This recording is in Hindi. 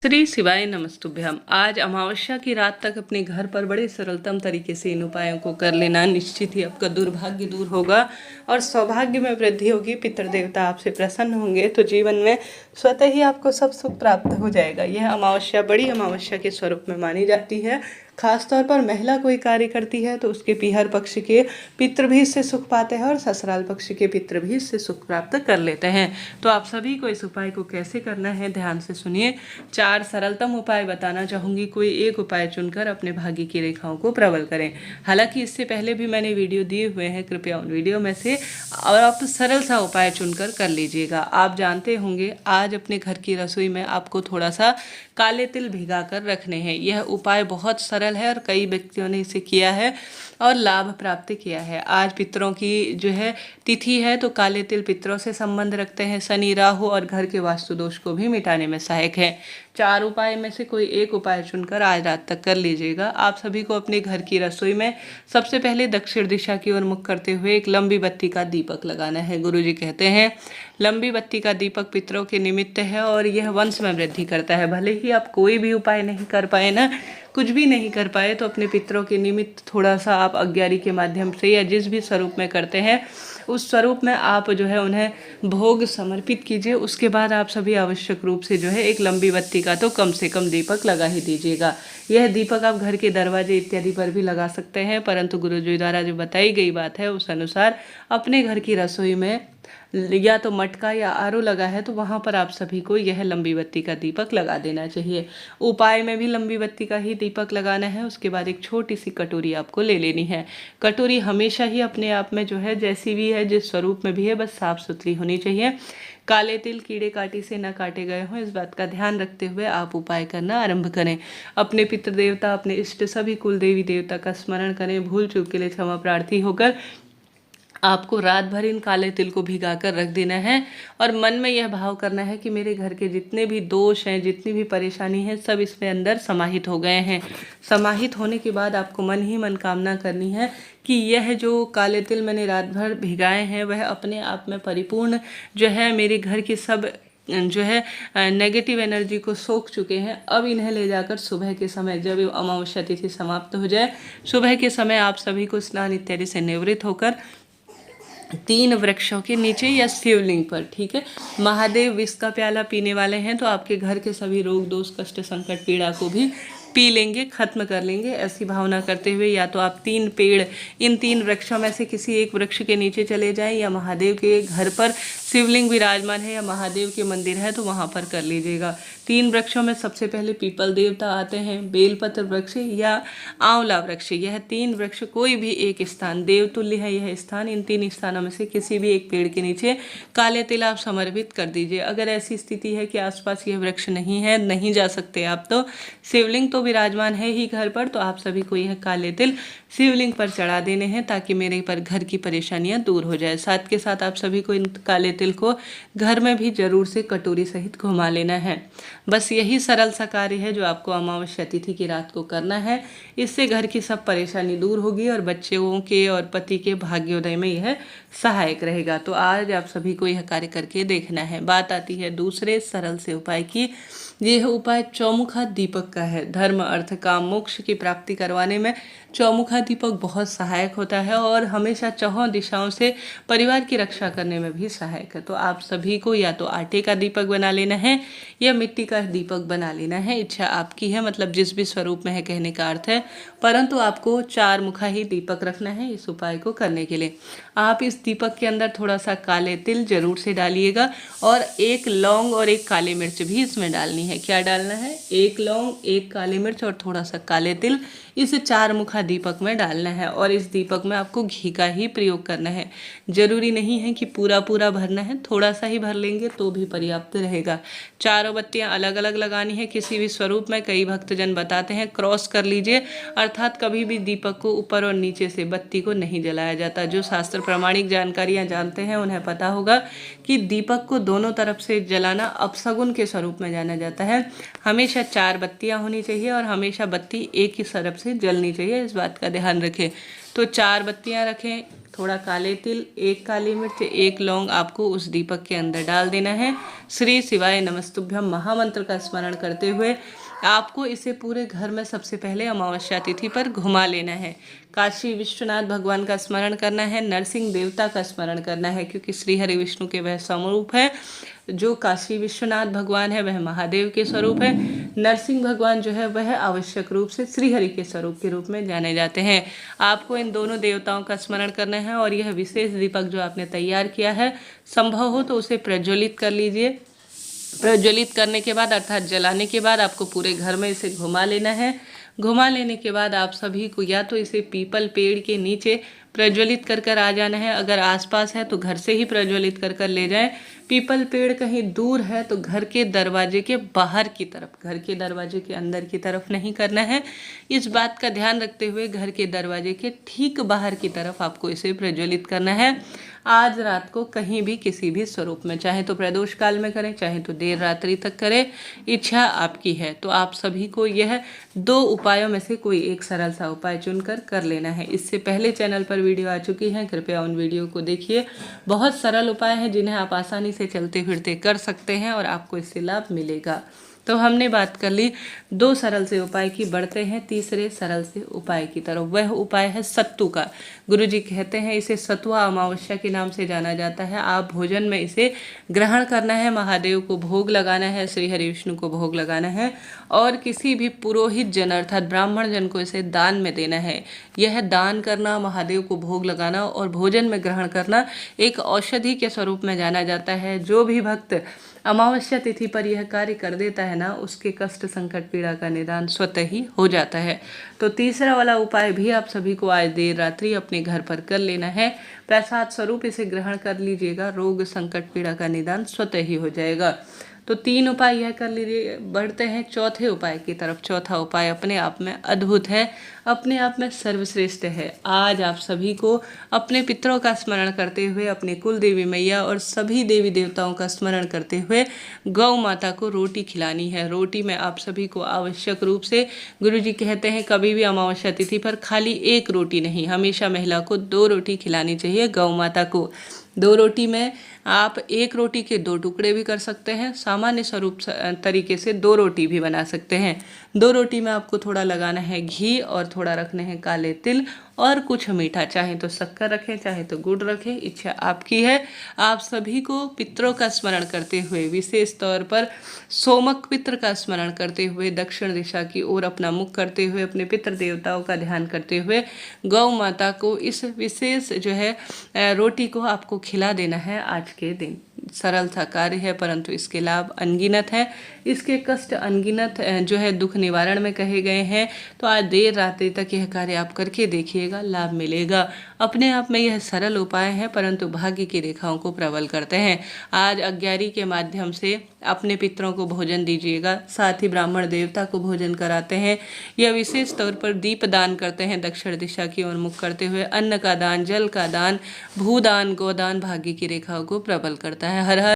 श्री शिवाय नमस्तुभ्यम। आज अमावस्या की रात तक अपने घर पर बड़े सरलतम तरीके से इन उपायों को कर लेना, निश्चित ही आपका दुर्भाग्य दूर होगा और सौभाग्य में वृद्धि होगी। पितृ देवता आपसे प्रसन्न होंगे तो जीवन में स्वतः ही आपको सब सुख प्राप्त हो जाएगा। यह अमावस्या बड़ी अमावस्या के स्वरूप में मानी जाती है। खासतौर पर महिला कोई कार्य करती है तो उसके पीहर पक्ष के पितृ भी इससे सुख पाते हैं और ससुराल पक्ष के पितृ भी इससे सुख प्राप्त कर लेते हैं। तो आप सभी को इस उपाय को कैसे करना है ध्यान से सुनिए। 4 सरलतम उपाय बताना चाहूँगी, कोई एक उपाय चुनकर अपने भाग्य की रेखाओं को प्रबल करें। हालांकि इससे पहले भी मैंने वीडियो दिए हुए हैं, कृपया उन वीडियो में से और आप सरल सा उपाय चुनकर कर लीजिएगा। आप जानते होंगे आज अपने घर की रसोई में आपको थोड़ा सा काले तिल भिगा कर रखने हैं। यह उपाय बहुत सरल है और कई व्यक्तियों ने इसे किया है और लाभ प्राप्त किया है। आज पितरों की जो है तिथि है तो काले तिल पितरों से संबंध रखते हैं। शनि, राहु और घर के वास्तु दोष को भी मिटाने में सहायक है। 4 उपाय में से कोई एक उपाय चुनकर आज रात तक कर लीजिएगा। आप सभी को अपने घर की रसोई में सबसे पहले दक्षिण दिशा की ओर मुख करते हुए एक लंबी बत्ती का दीपक लगाना है। गुरुजी कहते हैं लंबी बत्ती का दीपक पितरों के निमित्त है और यह वंश में वृद्धि करता है। भले ही आप कोई भी उपाय नहीं कर पाए ना, कुछ भी नहीं कर पाए, तो अपने पितरों के निमित्त थोड़ा सा आप अज्ञारी के माध्यम से या जिस भी स्वरूप में करते हैं उस स्वरूप में आप जो है उन्हें भोग समर्पित कीजिए। उसके बाद आप सभी आवश्यक रूप से जो है एक लंबी बत्ती का तो कम से कम दीपक लगा ही दीजिएगा। यह दीपक आप घर के दरवाजे इत्यादि पर भी लगा सकते हैं, परंतु गुरुजी द्वारा जो बताई गई बात है उस अनुसार अपने घर की रसोई में या तो मटका या आरो लगा है तो वहाँ पर आप सभी को यह लंबी बत्ती का दीपक लगा देना चाहिए। उपाय में भी लंबी बत्ती का ही दीपक लगाना है। उसके बाद एक छोटी सी कटोरी आपको ले लेनी है। कटोरी हमेशा ही अपने आप में जो है जैसी भी है, जिस स्वरूप में भी है, बस साफ सुथरी होनी चाहिए। काले तिल कीड़े काटी से न काटे गए हों, इस बात का ध्यान रखते हुए आप उपाय करना आरंभ करें। अपने पितृ देवता, अपने इष्ट सभी कुल देवी देवता का स्मरण करें। भूल चूक के लिए क्षमा प्रार्थी होकर आपको रात भर इन काले तिल को भिगा कर रख देना है और मन में यह भाव करना है कि मेरे घर के जितने भी दोष हैं, जितनी भी परेशानी है, सब इसमें अंदर समाहित हो गए हैं। समाहित होने के बाद आपको मन ही मन कामना करनी है कि यह जो काले तिल मैंने रात भर भिगाए हैं वह अपने आप में परिपूर्ण जो है मेरे घर की सब जो है नेगेटिव एनर्जी को सोख चुके हैं। अब इन्हें ले जाकर सुबह के समय, जब अमावस्या तिथि समाप्त हो जाए, सुबह के समय आप सभी को स्नान इत्यादि से निवृत्त होकर 3 वृक्षों के नीचे या शिवलिंग पर, ठीक है, महादेव विष का प्याला पीने वाले हैं तो आपके घर के सभी रोग दोष कष्ट संकट पीड़ा को भी पी लेंगे, खत्म कर लेंगे। ऐसी भावना करते हुए या तो आप 3 पेड़, इन 3 वृक्षों में से किसी एक वृक्ष के नीचे चले जाएं या महादेव के घर पर शिवलिंग विराजमान है या महादेव के मंदिर है तो वहाँ पर कर लीजिएगा। 3 वृक्षों में सबसे पहले पीपल देवता आते हैं, बेलपत्र वृक्ष या आंवला वृक्ष। यह 3 वृक्ष कोई भी एक स्थान, देवतुल्य है यह स्थान, इन 3 स्थानों में से किसी भी एक पेड़ के नीचे काले तिल आप समर्पित कर दीजिए। अगर ऐसी स्थिति है कि आसपास यह वृक्ष नहीं है, नहीं जा सकते आप, तो शिवलिंग तो विराजमान है ही घर पर, तो आप सभी को यह काले तिल शिवलिंग पर चढ़ा देने हैं ताकि मेरे पर घर की परेशानियां दूर हो जाए। साथ के साथ आप सभी को इन काले तिल को घर में भी जरूर से कटोरी सहित घुमा लेना है। बस यही सरल सा कार्य है जो आपको अमावस्या तिथि की रात को करना है। इससे घर की सब परेशानी दूर होगी और बच्चों के और पति के भाग्योदय में यह सहायक रहेगा। तो आज आप सभी को यह कार्य करके देखना है। बात आती है दूसरे सरल से उपाय की। यह उपाय चौमुखा दीपक का है। धर्म अर्थ काम मोक्ष की प्राप्ति करवाने में चौमुखा दीपक बहुत सहायक होता है और हमेशा चौहों दिशाओं से परिवार की रक्षा करने में भी सहायक है। तो आप सभी को या तो आटे का दीपक बना लेना है या मिट्टी का दीपक बना लेना है, इच्छा आपकी है, मतलब जिस भी स्वरूप में है कहने का अर्थ है, परंतु आपको 4 मुखा ही दीपक रखना है इस उपाय को करने के लिए। आप इस दीपक के अंदर थोड़ा सा काले तिल जरूर से डालिएगा और 1 लौंग और 1 काली मिर्च भी इसमें डालनी है। क्या डालना है? 1 लौंग, 1 काली मिर्च और थोड़ा सा काले तिल इस 4 मुखा दीपक में डालना है और इस दीपक में आपको घी का ही प्रयोग करना है। जरूरी नहीं है कि पूरा पूरा भरना है, थोड़ा सा ही भर लेंगे तो भी पर्याप्त रहेगा। 4 बत्तियां अलग अलग लगानी है किसी भी स्वरूप में। कई भक्तजन बताते हैं क्रॉस कर लीजिए, अर्थात कभी भी दीपक को ऊपर और नीचे से बत्ती को नहीं जलाया जाता। जो शास्त्र प्रमाणिक जानकारियां जानते हैं उन्हें पता होगा कि दीपक को दोनों तरफ से जलाना अपशगुन के स्वरूप में जाना जाता है। हमेशा 4 बत्तियां होनी चाहिए और हमेशा बत्ती एक ही तरफ से जलनी चाहिए, इस बात का ध्यान रखें। तो 4 बत्तियां रखें, थोड़ा काले तिल, 1 काली मिर्च, 1 लौंग आपको उस दीपक के अंदर डाल देना है। श्री शिवाय नमस्तुभ्यम महामंत्र का स्मरण करते हुए आपको इसे पूरे घर में सबसे पहले अमावस्या तिथि पर घुमा लेना है। काशी विश्वनाथ भगवान का स्मरण करना है, नरसिंह देवता का स्मरण करना है, क्योंकि श्री हरि विष्णु के वह स्वरूप है। जो काशी विश्वनाथ भगवान है वह महादेव के स्वरूप है। नरसिंह भगवान जो है वह आवश्यक रूप से श्री हरि के स्वरूप के रूप में जाने जाते हैं। आपको इन दोनों देवताओं का स्मरण करना है और यह विशेष दीपक जो आपने तैयार किया है, संभव हो तो उसे प्रज्वलित कर लीजिए। प्रज्वलित करने के बाद अर्थात जलाने के बाद आपको पूरे घर में इसे घुमा लेना है। घुमा लेने के बाद आप सभी को या तो इसे पीपल पेड़ के नीचे प्रज्वलित कर कर आ जाना है। अगर आसपास है तो घर से ही प्रज्वलित कर कर ले जाएं। पीपल पेड़ कहीं दूर है तो घर के दरवाजे के बाहर की तरफ, घर के दरवाजे के अंदर की तरफ नहीं करना है। इस बात का ध्यान रखते हुए घर के दरवाजे के ठीक बाहर की तरफ आपको इसे प्रज्वलित करना है। आज रात को कहीं भी किसी भी स्वरूप में, चाहे तो प्रदोष काल में करें, चाहे तो देर रात्रि तक करें, इच्छा आपकी है। तो आप सभी को यह 2 उपायों में से कोई एक सरल सा उपाय चुनकर कर लेना है। इससे पहले चैनल पर वीडियो आ चुकी है, कृपया उन वीडियो को देखिए। बहुत सरल उपाय हैं जिन्हें आप आसानी से चलते फिरते कर सकते हैं और आपको इससे लाभ मिलेगा। तो हमने बात कर ली 2 सरल से उपाय की, बढ़ते हैं तीसरे सरल से उपाय की तरफ। वह उपाय है सत्तू का। गुरुजी कहते हैं इसे सतुआ अमावस्या के नाम से जाना जाता है। आप भोजन में इसे ग्रहण करना है, महादेव को भोग लगाना है, श्री हरि विष्णु को भोग लगाना है और किसी भी पुरोहित जन अर्थात ब्राह्मण जन को इसे दान में देना है। यह दान करना, महादेव को भोग लगाना और भोजन में ग्रहण करना एक औषधि के स्वरूप में जाना जाता है। जो भी भक्त अमावस्या तिथि पर यह कार्य कर देता है ना, उसके कष्ट संकट पीड़ा का निदान स्वतः ही हो जाता है। तो तीसरा वाला उपाय भी आप सभी को आज देर रात्रि अपने घर पर कर लेना है। प्रसाद स्वरूप इसे ग्रहण कर लीजिएगा, रोग संकट पीड़ा का निदान स्वतः ही हो जाएगा। तो 3 उपाय यह कर लीजिए। बढ़ते हैं चौथे उपाय की तरफ। चौथा उपाय अपने आप में अद्भुत है, अपने आप में सर्वश्रेष्ठ है। आज आप सभी को अपने पितरों का स्मरण करते हुए, अपने कुल देवी मैया और सभी देवी देवताओं का स्मरण करते हुए गौ माता को रोटी खिलानी है। रोटी में आप सभी को आवश्यक रूप से, गुरुजी कहते हैं कभी भी अमावस्या तिथि पर खाली 1 रोटी नहीं, हमेशा महिला को 2 रोटी खिलानी चाहिए गौ माता को। 2 रोटी में आप 1 रोटी के 2 टुकड़े भी कर सकते हैं, सामान्य स्वरूप तरीके से 2 रोटी भी बना सकते हैं। 2 रोटी में आपको थोड़ा लगाना है घी और थोड़ा रखने हैं काले तिल और कुछ मीठा, चाहे तो शक्कर रखें चाहे तो गुड़ रखें, इच्छा आपकी है। आप सभी को पितरों का स्मरण करते हुए, विशेष तौर पर सोमक पित्र का स्मरण करते हुए, दक्षिण दिशा की ओर अपना मुख करते हुए, अपने पितृ देवताओं का ध्यान करते हुए गौ माता को इस विशेष जो है रोटी को आपको खिला देना है आज के दिन। सरल सा कार्य है परंतु इसके लाभ अनगिनत हैं, इसके कष्ट अनगिनत जो है दुख निवारण में कहे गए हैं। तो आज देर रात्रि तक यह कार्य आप करके देखिएगा, लाभ मिलेगा। अपने आप में यह सरल उपाय है परंतु भाग्य की रेखाओं को प्रबल करते हैं। आज अग्यारी के माध्यम से अपने पितरों को भोजन दीजिएगा, साथ ही ब्राह्मण देवता को भोजन कराते हैं। यह विशेष तौर पर दीप दान करते हैं, दक्षिण दिशा की ओर मुख करते हुए अन्न का दान, जल का दान, भूदान, गोदान भाग्य की रेखाओं को प्रबल करता है। हर हर